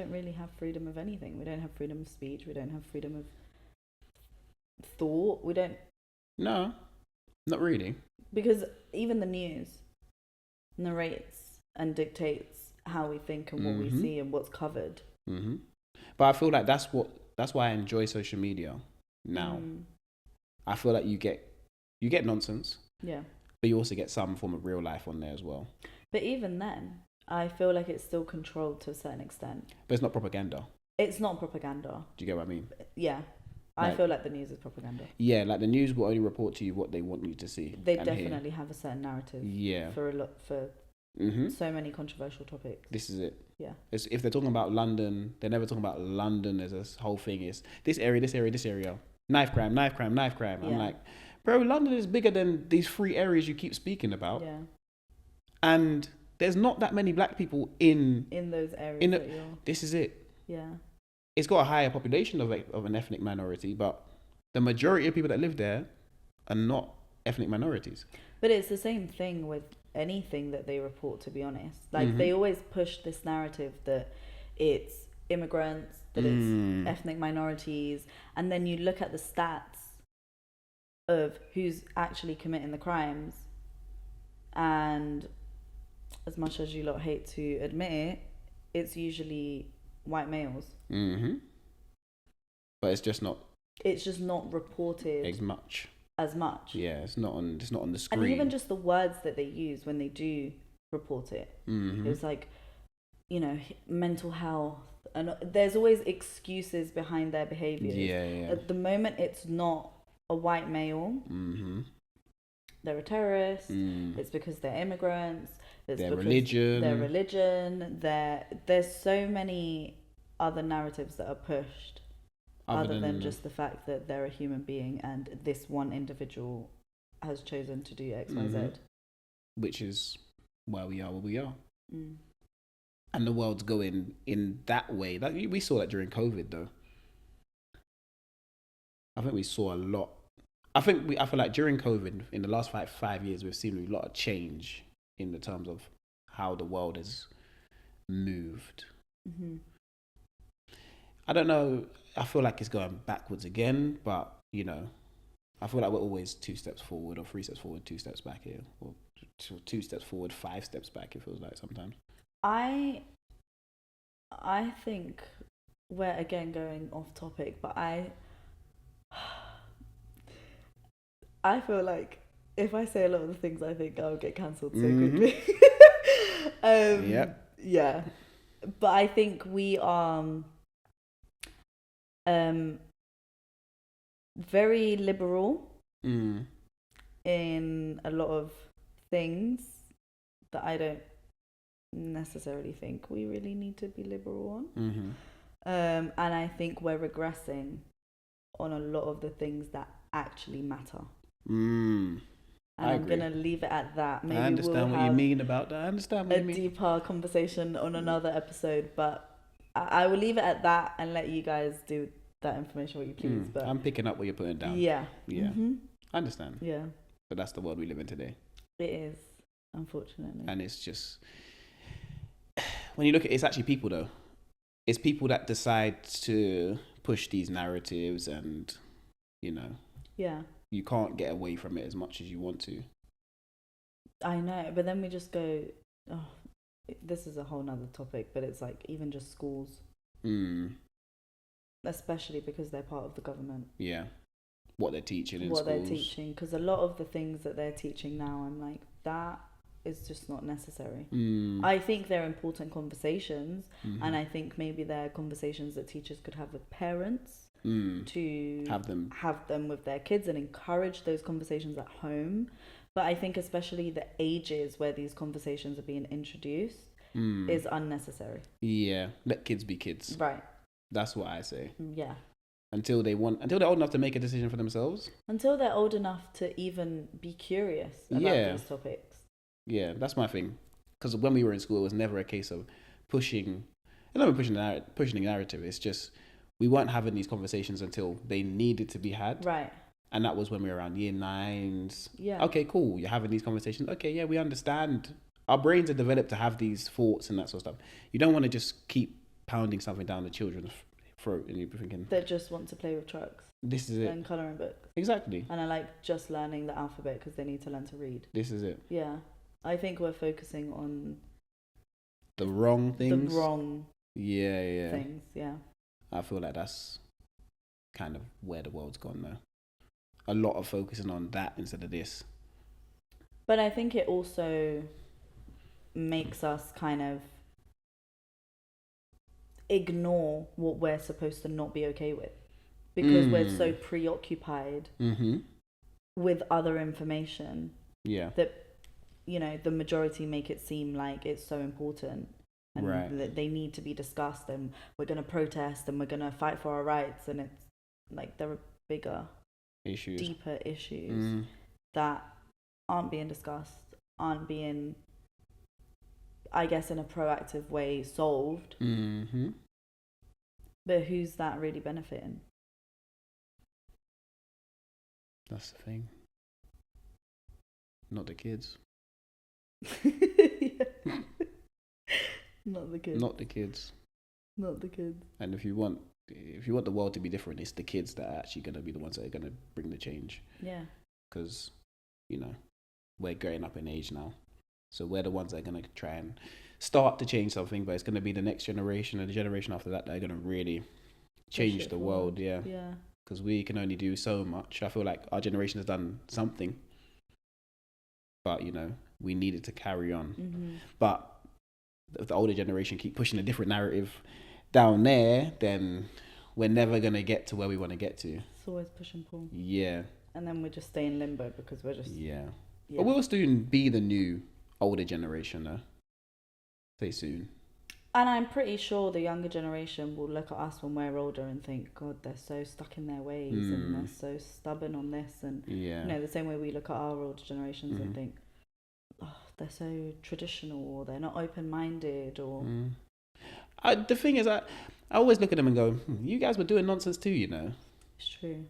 don't really have freedom of anything. We don't have freedom of speech. We don't have freedom of thought. We don't. No, not really. Because even the news narrates and dictates how we think and what we see and what's covered. But I feel like that's why I enjoy social media now. I feel like you get nonsense. Yeah. But you also get some form of real life on there as well. But even then, I feel like it's still controlled to a certain extent. But it's not propaganda. It's not propaganda. Do you get what I mean? Yeah. I feel like the news is propaganda. Yeah, like the news will only report to you what they want you to see. They definitely have a certain narrative. Yeah. For so many controversial topics. This is it. Yeah. If they're talking about London, they're never talking about London as this whole thing is this area, this area, this area. Knife crime, knife crime, knife crime. Yeah. I'm like, bro, London is bigger than these 3 areas you keep speaking about. Yeah. And there's not that many black people in those areas. This is it. Yeah. It's got a higher population of an ethnic minority, but the majority of people that live there are not ethnic minorities. But it's the same thing with anything that they report, to be honest. Like, they always push this narrative that it's immigrants, that it's ethnic minorities, and then you look at the stats of who's actually committing the crimes, and as much as you lot hate to admit it, it's usually white males. But it's just not reported as much. Yeah, it's not on the screen. And even just the words that they use when they do report it. It was like, mental health, and there's always excuses behind their behaviors. Yeah. At the moment it's not a white male, they're a terrorist. It's because they're immigrants. It's their because religion. There's so many other narratives that are pushed other than just the fact that they're a human being and this one individual has chosen to do X, Y, Z. Which is why we are where we are. And the world's going in that way. Like, we saw that during COVID, though. I think we saw a lot. I feel like during COVID, in the last 5 years, we've seen a lot of change in the terms of how the world has moved. I don't know. I feel like it's going backwards again, but I feel like we're always 2 steps forward or 3 steps forward, 2 steps back here, or 2 steps forward, 5 steps back. It feels like sometimes. I think we're again going off topic, but I feel like if I say a lot of the things I think, I'll get cancelled so quickly. Yeah. But I think we are very liberal in a lot of things that I don't necessarily think we really need to be liberal on. And I think we're regressing on a lot of the things that actually matter. And I'm going to leave it at that. Maybe I understand what you mean about that. I understand what you mean. A deeper conversation on another episode, but I will leave it at that and let you guys do that information what you please. But I'm picking up what you're putting down. Yeah. I understand. Yeah. But that's the world we live in today. It is, unfortunately. And it's just, when you look at it, it's actually people though. It's people that decide to push these narratives and, Yeah. You can't get away from it as much as you want to. I know, but then we just go, this is a whole nother topic, but it's like even just schools. Especially because they're part of the government. Yeah. What they're teaching in schools. What they're teaching, because a lot of the things that they're teaching now, I'm like, that is just not necessary. I think they're important conversations, and I think maybe they're conversations that teachers could have with parents to have them with their kids and encourage those conversations at home. But I think especially the ages where these conversations are being introduced is unnecessary. Yeah, let kids be kids. Right. That's what I say. Yeah. Until they're old enough to make a decision for themselves. Until they're old enough to even be curious about these topics. Yeah, that's my thing. Because when we were in school, it was never a case of pushing the narrative. It's just we weren't having these conversations until they needed to be had. Right. And that was when we were around year 9s. Yeah. Okay, cool. You're having these conversations. Okay, yeah, we understand. Our brains are developed to have these thoughts and that sort of stuff. You don't want to just keep pounding something down the children's throat, and you're thinking that just want to play with trucks. This is it. And colouring books. Exactly. And I like just learning the alphabet because they need to learn to read. This is it. Yeah. I think we're focusing on the wrong things. The wrong yeah. things, yeah. I feel like that's kind of where the world's gone now. A lot of focusing on that instead of this. But I think it also makes us kind of ignore what we're supposed to not be okay with. Because we're so preoccupied with other information that, you know, the majority make it seem like it's so important and that they need to be discussed, and we're going to protest and we're going to fight for our rights, and it's like there are bigger issues, deeper issues that aren't being discussed, aren't being, I guess, in a proactive way solved. But who's that really benefiting? That's the thing. Not the kids. Not the kids. Not the kids. Not the kids. And if you want the world to be different, it's the kids that are actually going to be the ones that are going to bring the change. Yeah. Because, you know, we're growing up in age now. So we're the ones that are going to try and start to change something, but it's going to be the next generation and the generation after that that are going to really change the world. Yeah. Because we can only do so much. I feel like our generation has done something, but, you know, we needed to carry on. But if the older generation keep pushing a different narrative down there, then we're never going to get to where we want to get to. It's always push and pull. Yeah. And then we just stay in limbo because we're just... Yeah. But we'll soon be the new older generation, though. Say soon. And I'm pretty sure the younger generation will look at us when we're older and think, God, they're so stuck in their ways and they're so stubborn on this. And, you know, the same way we look at our older generations and think, oh, they're so traditional, or they're not open-minded, or... The thing is, I always look at them and go, you guys were doing nonsense too, you know. It's true.